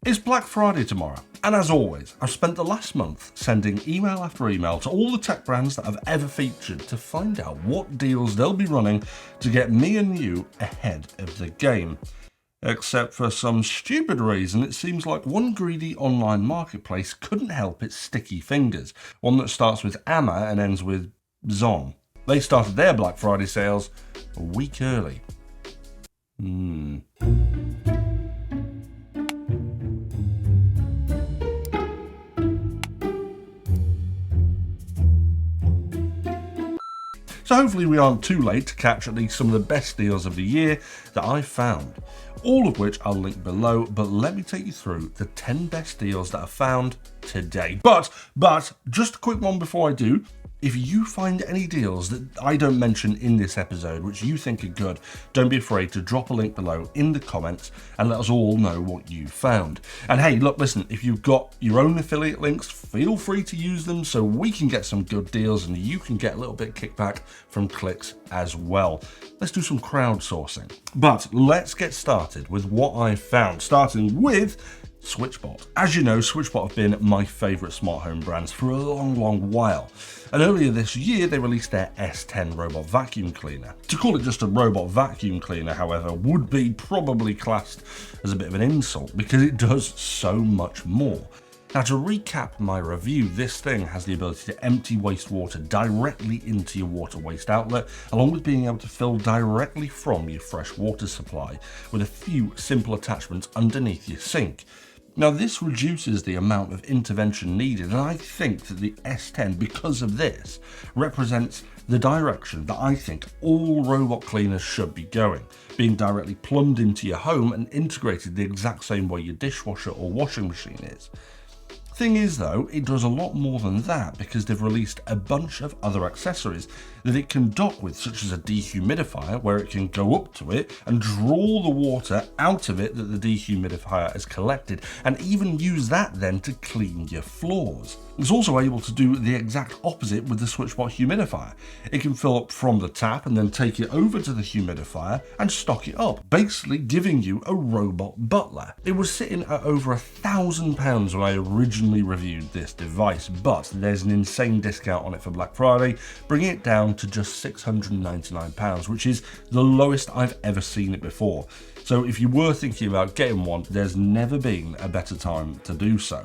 It's Black Friday tomorrow, and as always, I've spent the last month sending email after email to all the tech brands that I've ever featured to find out what deals they'll be running to get me and you ahead of the game. Except for some stupid reason, it seems like one greedy online marketplace couldn't help its sticky fingers, one that starts with Amma and ends with Zon. They started their Black Friday sales a week early. So hopefully we aren't too late to catch at least some of the best deals of the year that I've found, all of which I'll link below, but let me take you through the 10 best deals that I found today. But just a quick one before I do. If you find any deals that I don't mention in this episode which you think are good, don't be afraid to drop a link below in the comments and let us all know what you found. And hey, look, listen, if you've got your own affiliate links, feel free to use them so we can get some good deals and you can get a little bit kickback from clicks as well. Let's do some crowdsourcing. But let's get started with what I found, starting with Switchbot. As you know, Switchbot have been my favourite smart home brands for a long while. And earlier this year, they released their S10 robot vacuum cleaner. To call it just a robot vacuum cleaner, however, would be probably classed as a bit of an insult because it does so much more. Now, to recap my review, this thing has the ability to empty wastewater directly into your water waste outlet, along with being able to fill directly from your fresh water supply with a few simple attachments underneath your sink. Now, this reduces the amount of intervention needed, and I think that the S10, because of this, represents the direction that I think all robot cleaners should be going, being directly plumbed into your home and integrated the exact same way your dishwasher or washing machine is. Thing is though, it does a lot more than that because they've released a bunch of other accessories that it can dock with, such as a dehumidifier where it can go up to it and draw the water out of it that the dehumidifier has collected, and even use that then to clean your floors. It's also able to do the exact opposite with the Switchbot humidifier. It can fill up from the tap and then take it over to the humidifier and stock it up, basically giving you a robot butler. It was sitting at over £1,000 when I originally reviewed this device, but there's an insane discount on it for Black Friday, bringing it down to just £699, which is the lowest I've ever seen it before. So if you were thinking about getting one, there's never been a better time to do so.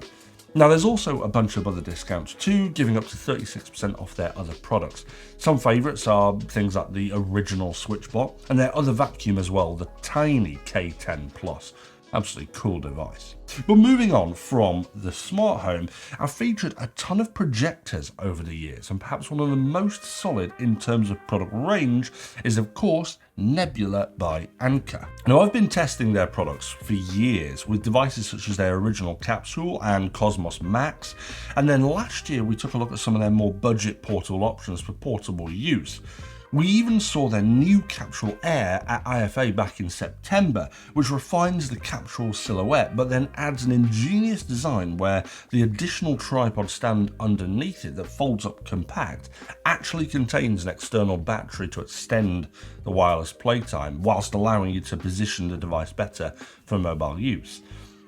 Now, there's also a bunch of other discounts too, giving up to 36% off their other products. Some favourites are things like the original Switchbot and their other vacuum as well, the tiny K10 Plus. Absolutely cool device. But moving on from the smart home, I've featured a ton of projectors over the years, and perhaps one of the most solid in terms of product range is of course Nebula by Aqara. Now, I've been testing their products for years with devices such as their original capsule and Cosmos Max, and then last year we took a look at some of their more budget portable options for portable use. We even saw their new Capsule Air at IFA back in September, which refines the capsule silhouette but then adds an ingenious design where the additional tripod stand underneath it that folds up compact actually contains an external battery to extend the wireless playtime whilst allowing you to position the device better for mobile use.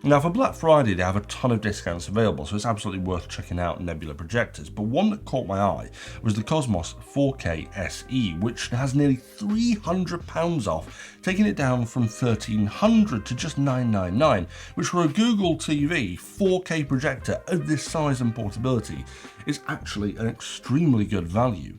Now, for Black Friday, they have a ton of discounts available, so it's absolutely worth checking out Nebula Projectors. But one that caught my eye was the Cosmos 4K SE, which has nearly £300 off, taking it down from $1,300 to just $999, which for a Google TV 4K projector of this size and portability is actually an extremely good value.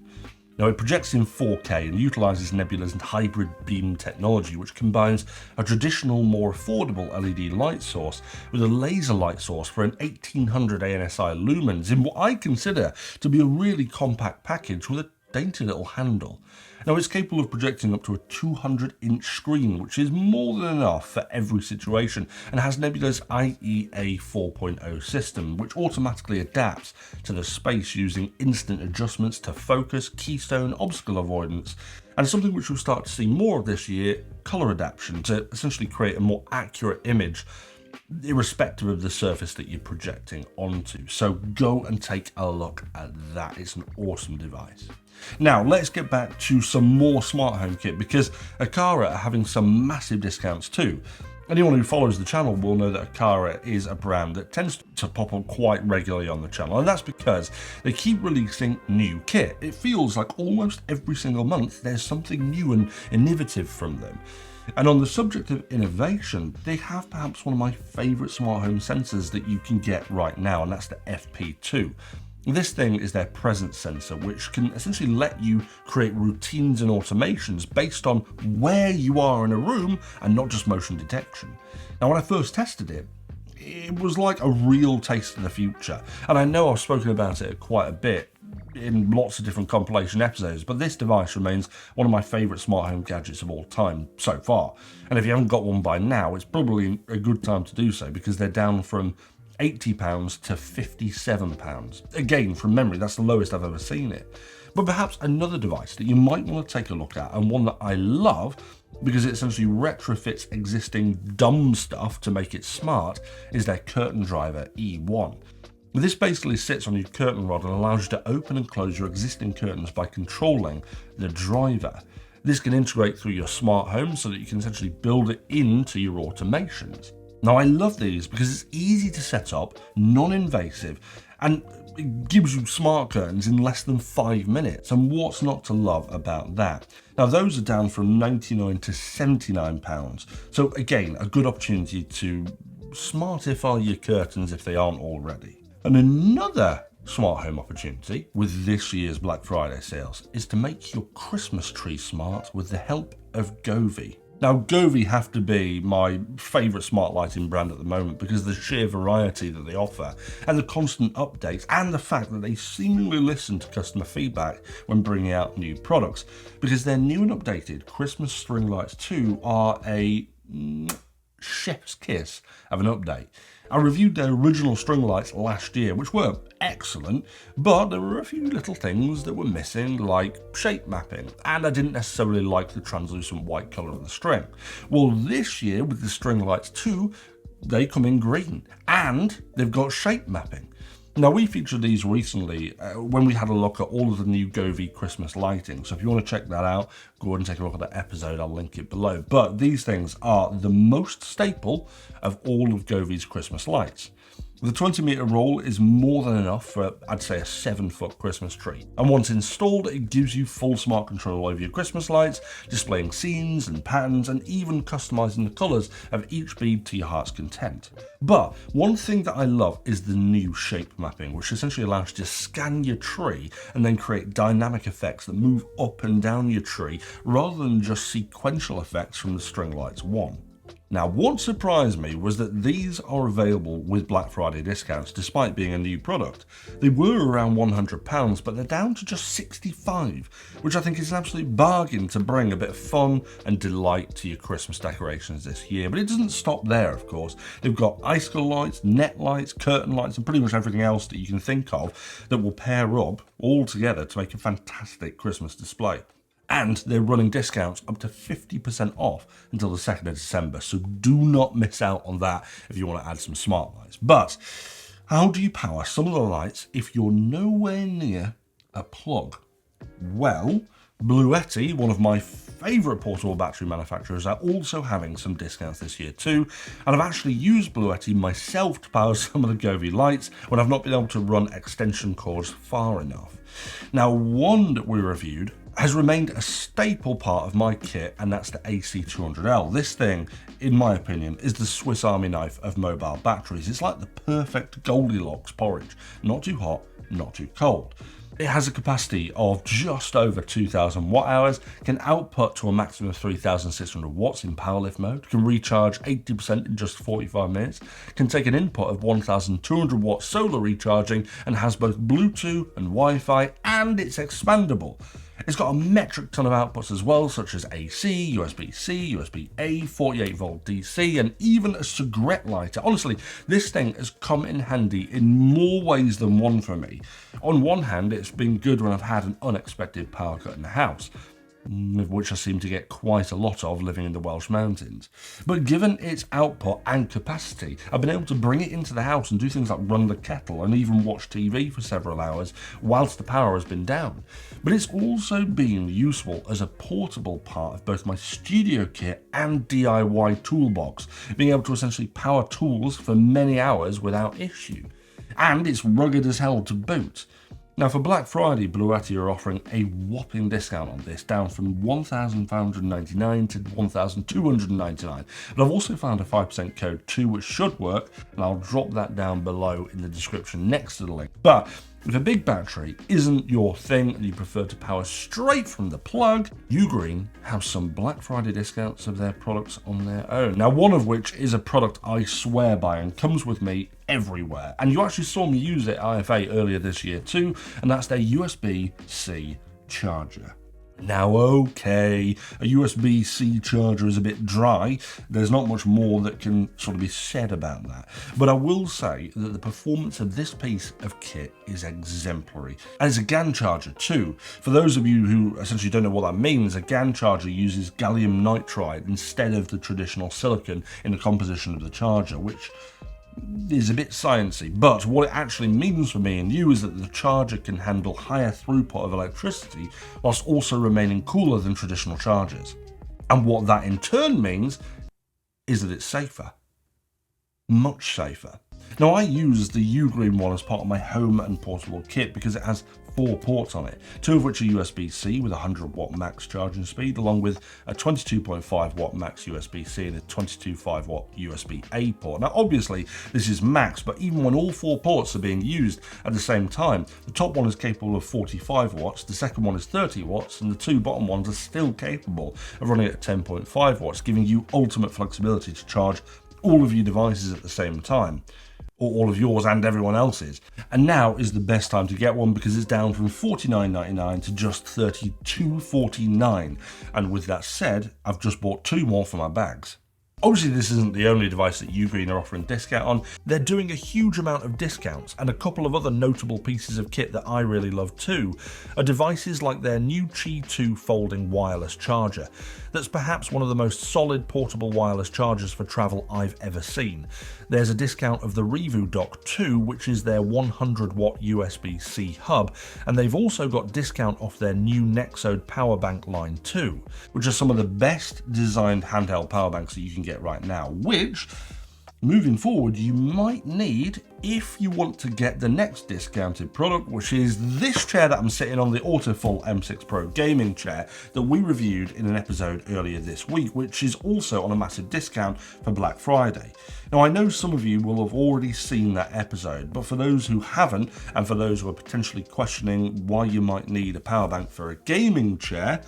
Now, it projects in 4K and utilises Nebula's hybrid beam technology, which combines a traditional, more affordable LED light source with a laser light source for an 1800 ANSI lumens in what I consider to be a really compact package with a dainty little handle. Now, it's capable of projecting up to a 200-inch screen, which is more than enough for every situation, and has Nebula's IEA 4.0 system, which automatically adapts to the space using instant adjustments to focus, keystone, obstacle avoidance, and something which we'll start to see more of this year, color adaptation, to essentially create a more accurate image irrespective of the surface that you're projecting onto. So go and take a look at that. It's an awesome device. Now, let's get back to some more smart home kit, because Aqara are having some massive discounts too. Anyone who follows the channel will know that Aqara is a brand that tends to pop up quite regularly on the channel, and that's because they keep releasing new kit. It feels like almost every single month there's something new and innovative from them. And on the subject of innovation, they have perhaps one of my favourite smart home sensors that you can get right now, and that's the FP2. This thing is their presence sensor, which can essentially let you create routines and automations based on where you are in a room and not just motion detection. Now, when I first tested it, it was like a real taste of the future. And I know I've spoken about it quite a bit in lots of different compilation episodes, but this device remains one of my favourite smart home gadgets of all time so far. And if you haven't got one by now, it's probably a good time to do so, because they're down from £80 to £57. Again, from memory, that's the lowest I've ever seen it. But perhaps another device that you might want to take a look at, and one that I love because it essentially retrofits existing dumb stuff to make it smart, is their curtain driver E1. This basically sits on your curtain rod and allows you to open and close your existing curtains by controlling the driver. This can integrate through your smart home so that you can essentially build it into your automations. Now, I love these because it's easy to set up, non-invasive, and it gives you smart curtains in less than 5 minutes. And what's not to love about that? Now, those are down from £99 to £79. So again, a good opportunity to smartify your curtains if they aren't already. And another smart home opportunity with this year's Black Friday sales is to make your Christmas tree smart with the help of Govee. Now, Govee have to be my favourite smart lighting brand at the moment because of the sheer variety that they offer and the constant updates, and the fact that they seemingly listen to customer feedback when bringing out new products, because their new and updated Christmas string lights 2 are a chef's kiss of an update. I reviewed their original string lights last year, which were excellent, but there were a few little things that were missing, like shape mapping, and I didn't necessarily like the translucent white colour of the string. Well, this year with the string lights 2, they come in green, and they've got shape mapping. Now, we featured these recently when we had a look at all of the new Govee Christmas lighting, so if you want to check that out, go ahead and take a look at that episode, I'll link it below. But these things are the most staple of all of Govee's Christmas lights. The 20-metre roll is more than enough for, I'd say, a 7-foot Christmas tree. And once installed, it gives you full smart control over your Christmas lights, displaying scenes and patterns, and even customising the colours of each bead to your heart's content. But one thing that I love is the new shape mapping, which essentially allows you to scan your tree and then create dynamic effects that move up and down your tree, rather than just sequential effects from the string lights 1. Now, what surprised me was that these are available with Black Friday discounts despite being a new product. They were around £100, but they're down to just £65, which I think is an absolute bargain to bring a bit of fun and delight to your Christmas decorations this year. But it doesn't stop there, of course. They've got icicle lights, net lights, curtain lights, and pretty much everything else that you can think of that will pair up all together to make a fantastic Christmas display. And they're running discounts up to 50% off until the 2nd of December, so do not miss out on that if you want to add some smart lights. But how do you power some of the lights if you're nowhere near a plug? Well, Bluetti, one of my favourite portable battery manufacturers, are also having some discounts this year too, and I've actually used Bluetti myself to power some of the Govee lights when I've not been able to run extension cords far enough. Now, one that we reviewed has remained a staple part of my kit, and that's the AC200L. This thing, in my opinion, is the Swiss Army knife of mobile batteries. It's like the perfect Goldilocks porridge. Not too hot, not too cold. It has a capacity of just over 2,000 watt hours, can output to a maximum of 3,600 watts in powerlift mode, can recharge 80% in just 45 minutes, can take an input of 1,200 watt solar recharging, and has both Bluetooth and Wi-Fi, and it's expandable. It's got a metric ton of outputs as well, such as AC, USB-C, USB-A, 48-volt DC, and even a cigarette lighter. Honestly, this thing has come in handy in more ways than one for me. On one hand, it's been good when I've had an unexpected power cut in the house. of which I seem to get quite a lot of living in the Welsh mountains. But given its output and capacity, I've been able to bring it into the house and do things like run the kettle and even watch TV for several hours whilst the power has been down. But it's also been useful as a portable part of both my studio kit and DIY toolbox, being able to essentially power tools for many hours without issue. And it's rugged as hell to boot. Now for Black Friday, Bluetti are offering a whopping discount on this, down from $1,599 to $1,299. But I've also found a 5% code too, which should work, and I'll drop that down below in the description next to the link. But if a big battery isn't your thing and you prefer to power straight from the plug, Ugreen have some Black Friday discounts of their products on their own. Now, one of which is a product I swear by and comes with me everywhere. And you actually saw me use it at IFA earlier this year too, and that's their USB-C charger. Now, okay, a USB-C charger is a bit dry. There's not much more that can sort of be said about that. But I will say that the performance of this piece of kit is exemplary. And it's a GaN charger too. For those of you who essentially don't know what that means, a GaN charger uses gallium nitride instead of the traditional silicon in the composition of the charger, which is a bit sciencey, but what it actually means for me and you is that the charger can handle higher throughput of electricity whilst also remaining cooler than traditional chargers. And what that in turn means is that it's safer. Much safer. Now, I use the Ugreen one as part of my home and portable kit because it has 4 ports on it, 2 of which are USB-C with a 100 watt max charging speed, along with a 22.5 watt max USB-C and a 22.5 watt USB-A port. Now, obviously, this is max, but even when all 4 ports are being used at the same time, the top one is capable of 45 watts, the second one is 30 watts, and the 2 bottom ones are still capable of running at 10.5 watts, giving you ultimate flexibility to charge all of your devices at the same time, or all of yours and everyone else's. And now is the best time to get one because it's down from $49.99 to just $32.49. And with that said, I've just bought 2 more for my bags. Obviously, this isn't the only device that Ugreen are offering discount on. They're doing a huge amount of discounts, and a couple of other notable pieces of kit that I really love too are devices like their new Qi 2 folding wireless charger. That's perhaps one of the most solid portable wireless chargers for travel I've ever seen. There's a discount of the Revu Dock 2, which is their 100 watt USB-C hub, and they've also got discount off their new Nexode power bank line 2, which are some of the best designed handheld power banks that you can get right now, which moving forward you might need if you want to get the next discounted product, which is this chair that I'm sitting on, the Autofull M6 Pro gaming chair that we reviewed in an episode earlier this week, which is also on a massive discount for Black Friday. Now, I know some of you will have already seen that episode, but for those who haven't, and for those who are potentially questioning why you might need a power bank for a gaming chair,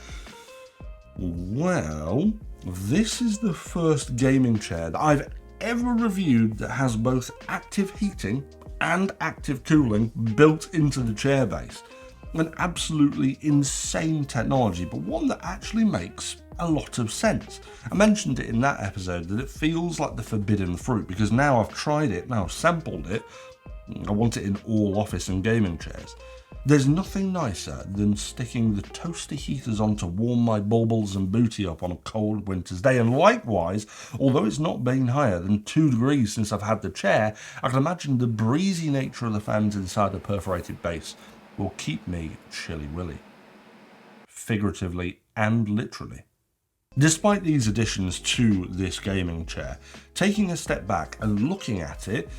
well, this is the first gaming chair that I've ever reviewed that has both active heating and active cooling built into the chair base. An absolutely insane technology, but one that actually makes a lot of sense. I mentioned it in that episode that it feels like the forbidden fruit because now I've tried it, now I've sampled it, I want it in all office and gaming chairs. There's nothing nicer than sticking the toaster heaters on to warm my baubles and booty up on a cold winter's day, and likewise, although it's not been higher than 2 degrees since I've had the chair, I can imagine the breezy nature of the fans inside the perforated base will keep me chilly willy, figuratively and literally. Despite these additions to this gaming chair, taking a step back and looking at it,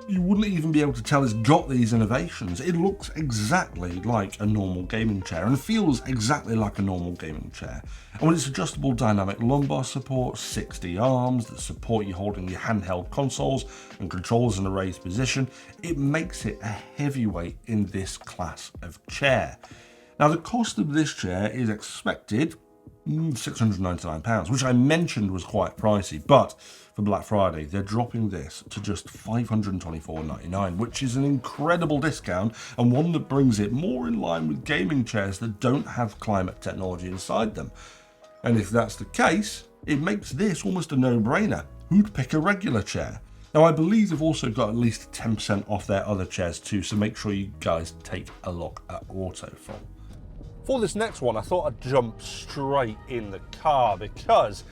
you wouldn't even be able to tell it's got these innovations. It looks exactly like a normal gaming chair and feels exactly like a normal gaming chair. And with its adjustable dynamic lumbar support, 60 arms that support you holding your handheld consoles and controls in a raised position, it makes it a heavyweight in this class of chair. Now, the cost of this chair is expected £699, which I mentioned was quite pricey, but for Black Friday they're dropping this to just $524.99, which is an incredible discount and one that brings it more in line with gaming chairs that don't have climate technology inside them. And if that's the case, it makes this almost a no-brainer. Who'd pick a regular chair? Now, I believe they've also got at least 10% off their other chairs too, so make sure you guys take a look at Autofull. For this next one, I thought I'd jump straight in the car because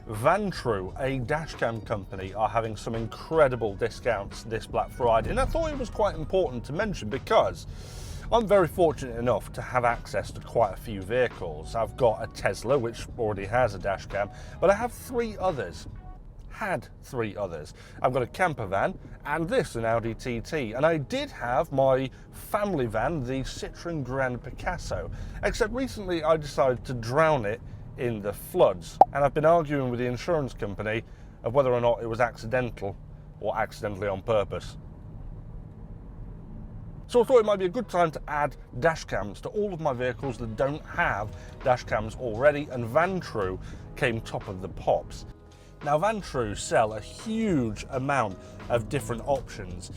Vantrue, a dashcam company, are having some incredible discounts this Black Friday, and I thought it was quite important to mention because I'm very fortunate enough to have access to quite a few vehicles. I've got a Tesla, which already has a dashcam, but I have three others. I've got a camper van and this, an Audi TT, and I did have my family van, the Citroen Grand Picasso, except recently I decided to drown it in the floods, and I've been arguing with the insurance company of whether or not it was accidental or accidentally on purpose. So I thought it might be a good time to add dash cams to all of my vehicles that don't have dash cams already, and Vantrue came top of the pops. Now Vantrue sell a huge amount of different options.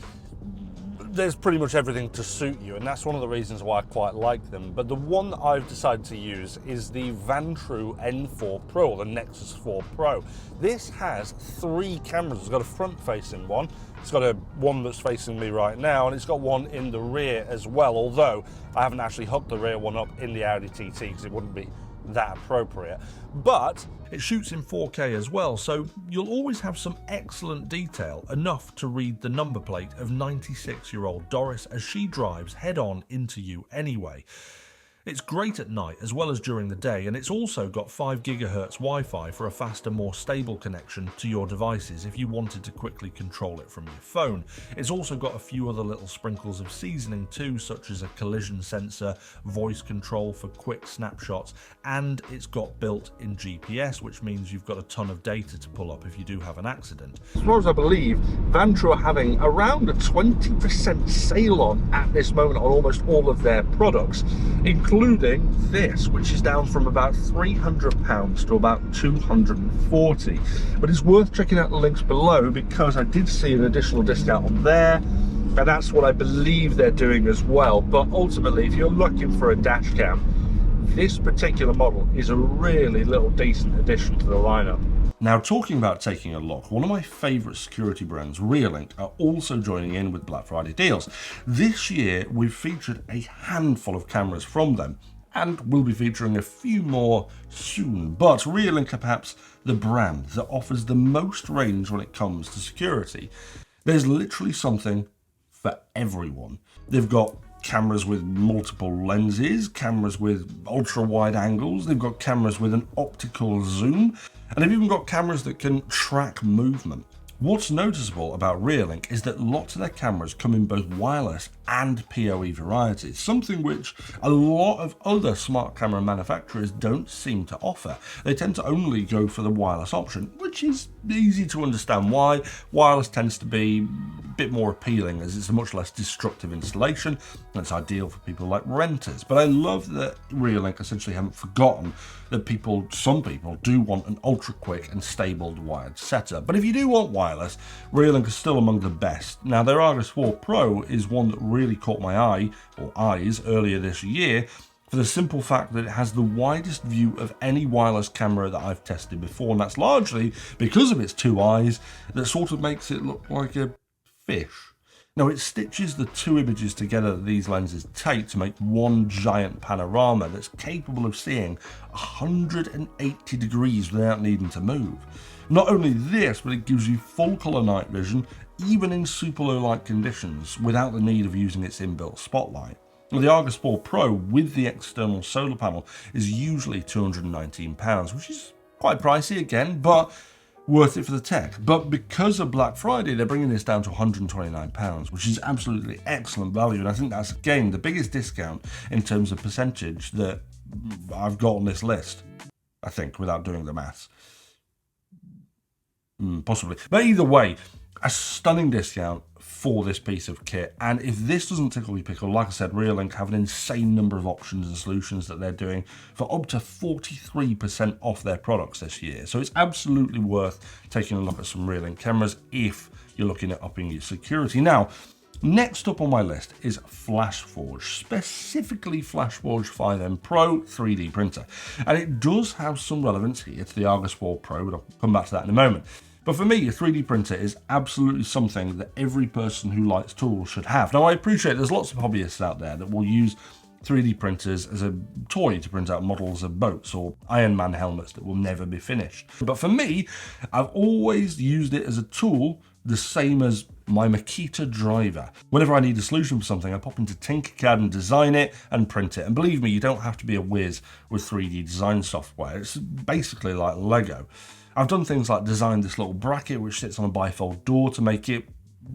There's pretty much everything to suit you, and that's one of the reasons why I quite like them. But the one that I've decided to use is the Vantrue N4 Pro, or the Nexus 4 Pro. This has three cameras. It's got a front-facing one, it's got one that's facing me right now, and it's got one in the rear as well, although I haven't actually hooked the rear one up in the Audi TT because it wouldn't be that appropriate. But it shoots in 4K as well, so you'll always have some excellent detail, enough to read the number plate of 96-year-old Doris as she drives head-on into you anyway. It's great at night as well as during the day, and it's also got 5 GHz Wi-Fi for a faster, more stable connection to your devices if you wanted to quickly control it from your phone. It's also got a few other little sprinkles of seasoning too, such as a collision sensor, voice control for quick snapshots, and it's got built-in GPS, which means you've got a ton of data to pull up if you do have an accident. As far as I believe, Vantrue are having around a 20% sale on at this moment on almost all of their products, including this, which is down from about £300 to about £240. But it's worth checking out the links below because I did see an additional discount on there, and that's what I believe they're doing as well. But ultimately, if you're looking for a dash cam, this particular model is a really little decent addition to the lineup. Now, talking about taking a look, one of my favourite security brands, Reolink, are also joining in with Black Friday deals. This year, we've featured a handful of cameras from them, and we'll be featuring a few more soon. But Reolink are perhaps the brand that offers the most range when it comes to security. There's literally something for everyone. They've got cameras with multiple lenses, cameras with ultra wide angles, they've got cameras with an optical zoom, and they've even got cameras that can track movement. What's noticeable about Reolink is that lots of their cameras come in both wireless and PoE varieties, something which a lot of other smart camera manufacturers don't seem to offer. They tend to only go for the wireless option, which is easy to understand why. Wireless tends to be a bit more appealing as it's a much less destructive installation, and it's ideal for people like renters. But I love that Reolink essentially haven't forgotten that some people do want an ultra quick and stable wired setup. But if you do want wireless, Reolink is still among the best. Now, their Argus 4 Pro is one that really caught my eyes earlier this year, for the simple fact that it has the widest view of any wireless camera that I've tested before, and that's largely because of its two eyes that sort of makes it look like a fish. Now, it stitches the two images together that these lenses take to make one giant panorama that's capable of seeing 180 degrees without needing to move. Not only this, but it gives you full colour night vision, even in super low light conditions, without the need of using its inbuilt spotlight. Now, the Argus 4 Pro with the external solar panel is usually £219, which is quite pricey again, but worth it for the tech. But because of Black Friday, they're bringing this down to £129, which is absolutely excellent value, and I think that's, again, the biggest discount in terms of percentage that I've got on this list, I think, without doing the maths. Possibly. But either way, a stunning discount for this piece of kit, and if this doesn't tickle your pickle, like I said, Reolink have an insane number of options and solutions that they're doing for up to 43% off their products this year. So it's absolutely worth taking a look at some Reolink cameras if you're looking at upping your security. Now, next up on my list is Flashforge, specifically Flashforge 5M Pro 3D printer, and it does have some relevance here to the Argus 4 Pro, but I'll come back to that in a moment. But for me, a 3D printer is absolutely something that every person who likes tools should have. Now, I appreciate there's lots of hobbyists out there that will use 3D printers as a toy to print out models of boats or Iron Man helmets that will never be finished. But for me, I've always used it as a tool the same as my Makita driver. Whenever I need a solution for something, I pop into Tinkercad and design it and print it. And believe me, you don't have to be a whiz with 3D design software. It's basically like Lego. I've done things like design this little bracket which sits on a bifold door to make it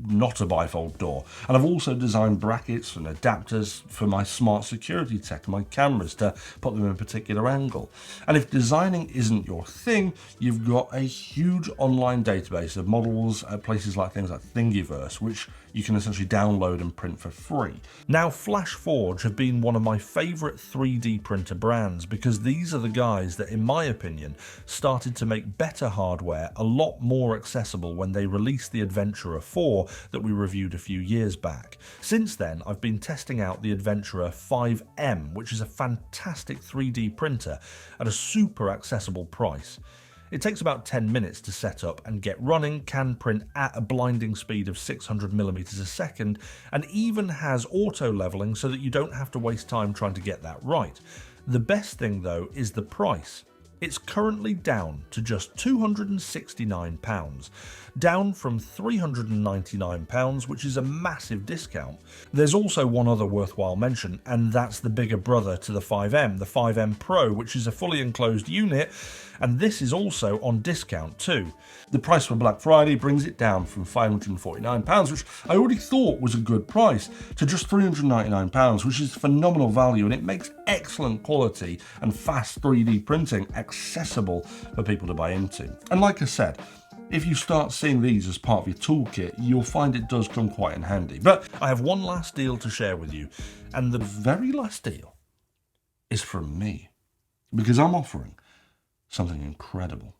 not a bifold door. And I've also designed brackets and adapters for my smart security tech and my cameras to put them in a particular angle. And if designing isn't your thing, you've got a huge online database of models at places like things like Thingiverse, which you can essentially download and print for free. Now, Flashforge have been one of my favourite 3D printer brands because these are the guys that, in my opinion, started to make better hardware a lot more accessible when they released the Adventurer 4 that we reviewed a few years back. Since then, I've been testing out the Adventurer 5M, which is a fantastic 3D printer at a super accessible price. It takes about 10 minutes to set up and get running, can print at a blinding speed of 600mm a second, and even has auto leveling so that you don't have to waste time trying to get that right. The best thing though is the price. It's currently down to just £269, down from £399, which is a massive discount. There's also one other worthwhile mention, and that's the bigger brother to the 5M, the 5M Pro, which is a fully enclosed unit, and this is also on discount too. The price for Black Friday brings it down from £549, which I already thought was a good price, to just £399, which is phenomenal value, and it makes excellent quality and fast 3D printing accessible for people to buy into. And like I said, if you start seeing these as part of your toolkit, you'll find it does come quite in handy. But I have one last deal to share with you, and the very last deal is from me, because I'm offering something incredible.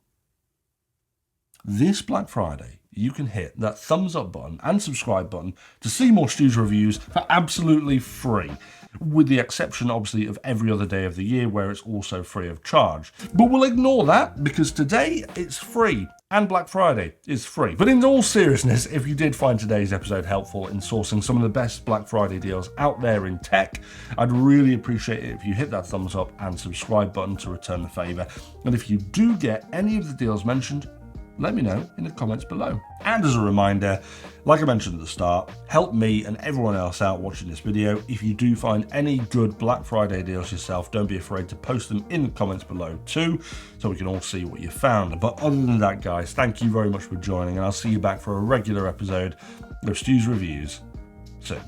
This Black Friday, you can hit that thumbs up button and subscribe button to see more STU'S reviews for absolutely free, with the exception obviously of every other day of the year where it's also free of charge. But we'll ignore that because today it's free and Black Friday is free. But in all seriousness, if you did find today's episode helpful in sourcing some of the best Black Friday deals out there in tech, I'd really appreciate it if you hit that thumbs up and subscribe button to return the favour. And if you do get any of the deals mentioned, let me know in the comments below. And as a reminder, like I mentioned at the start, help me and everyone else out watching this video. If you do find any good Black Friday deals yourself, don't be afraid to post them in the comments below too, so we can all see what you found. But other than that, guys, thank you very much for joining, and I'll see you back for a regular episode of STU'S Reviews soon.